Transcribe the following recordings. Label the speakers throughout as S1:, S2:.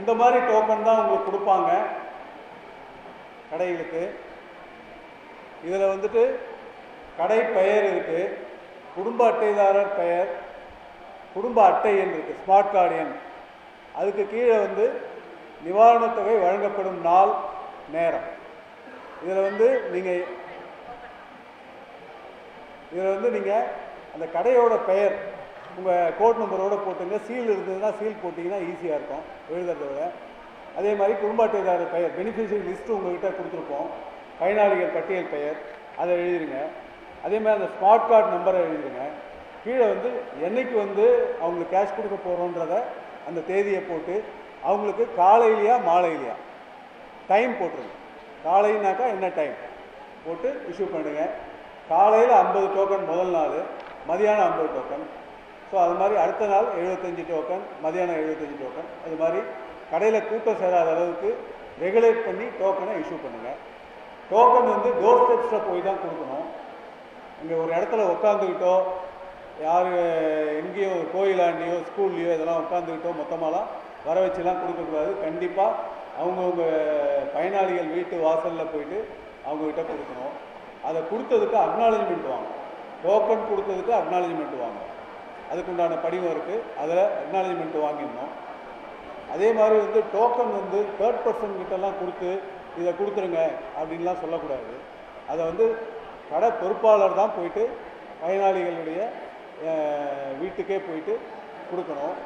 S1: இந்த மாதிரி டோக்கன் தான் உங்களுக்கு கொடுப்பாங்க கடைகளுக்கு. இதில் வந்துட்டு கடை பெயர் இருக்குது, குடும்ப அட்டைதாரர் பெயர், குடும்ப அட்டை எண் இருக்குது, ஸ்மார்ட் கார்டு எண். அதுக்கு கீழே வந்து நிவாரணத் தொகை வழங்கப்படும் நாள், நேரம். இதில் நீங்கள் அந்த கடையோட பெயர் உங்கள் கோட் நம்பரோடு போட்டுங்க. சீல் இருந்ததுன்னா சீல் போட்டிங்கன்னா ஈஸியாக இருக்கும் எழுதுறத விட. அதே மாதிரி குடும்ப அட்டைதாரர் பெயர், பெனிஃபிஷரி லிஸ்ட்டு உங்கள்கிட்ட கொடுத்துருப்போம், பயனாளிகள் பட்டியல் பெயர், அதை எழுதிடுங்க. அதே மாதிரி அந்த ஸ்மார்ட் கார்டு நம்பரை எழுதிடுங்க. கீழே வந்து என்னைக்கு வந்து அவங்களுக்கு கேஷ் கொடுக்க போகிறோன்றத அந்த தேதியை போட்டு அவங்களுக்கு காலையிலையா மாலையிலையா டைம் போட்டுருங்க. காலைனாக்கா என்ன டைம் போட்டு இஷ்யூ பண்ணுங்க. காலையில் 50 டோக்கன் முதல் நாள், மதியானம் 50 டோக்கன். ஸோ அது மாதிரி அடுத்த நாள் 75 டோக்கன், மதியானம் 75 டோக்கன். அது மாதிரி கடையில் கூட்டம் சேராத அளவுக்கு ரெகுலேட் பண்ணி டோக்கனை இஷ்யூ பண்ணுங்கள். டோக்கன் வந்து டோர் ஸ்டெப்ஸில் போய் தான் கொடுக்கணும். இங்கே ஒரு இடத்துல உட்காந்துக்கிட்டோ, யார் எங்கேயோ ஒரு கோயிலாண்டியோ ஸ்கூல்லையோ இதெல்லாம் உட்காந்துக்கிட்டோ மொத்தமாலாம் வர வச்சுலாம் கொடுக்கக்கூடாது. கண்டிப்பாக அவங்கவுங்க பயனாளிகள் வீட்டு வாசலில் போயிட்டு அவங்கக்கிட்ட கொடுக்கணும். அதை கொடுத்ததுக்கு அக்னாலஜ்மெண்ட் வாங்க. டோக்கன் கொடுத்ததுக்கு அக்னாலஜ்மெண்ட் வாங்க. அதுக்குண்டான படிவம் இருக்குது, அதில் அக்னாலஜ்மெண்ட் வாங்கிடணும். அதே மாதிரி வந்து டோக்கன் வந்து தேர்ட் பர்சன் கிட்டலாம் கொடுத்து இதை கொடுத்துருங்க அப்படின்லாம் சொல்லக்கூடாது. அதை வந்து கடை பொறுப்பாளர் தான் போயிட்டு பயனாளிகளுடைய வீட்டுக்கே போயிட்டு கொடுக்கணும்.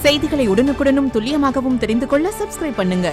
S2: செய்திகளை உடனுக்குடனும் துல்லியமாகவும் தெரிந்து கொள்ள சப்ஸ்கிரைப் பண்ணுங்க.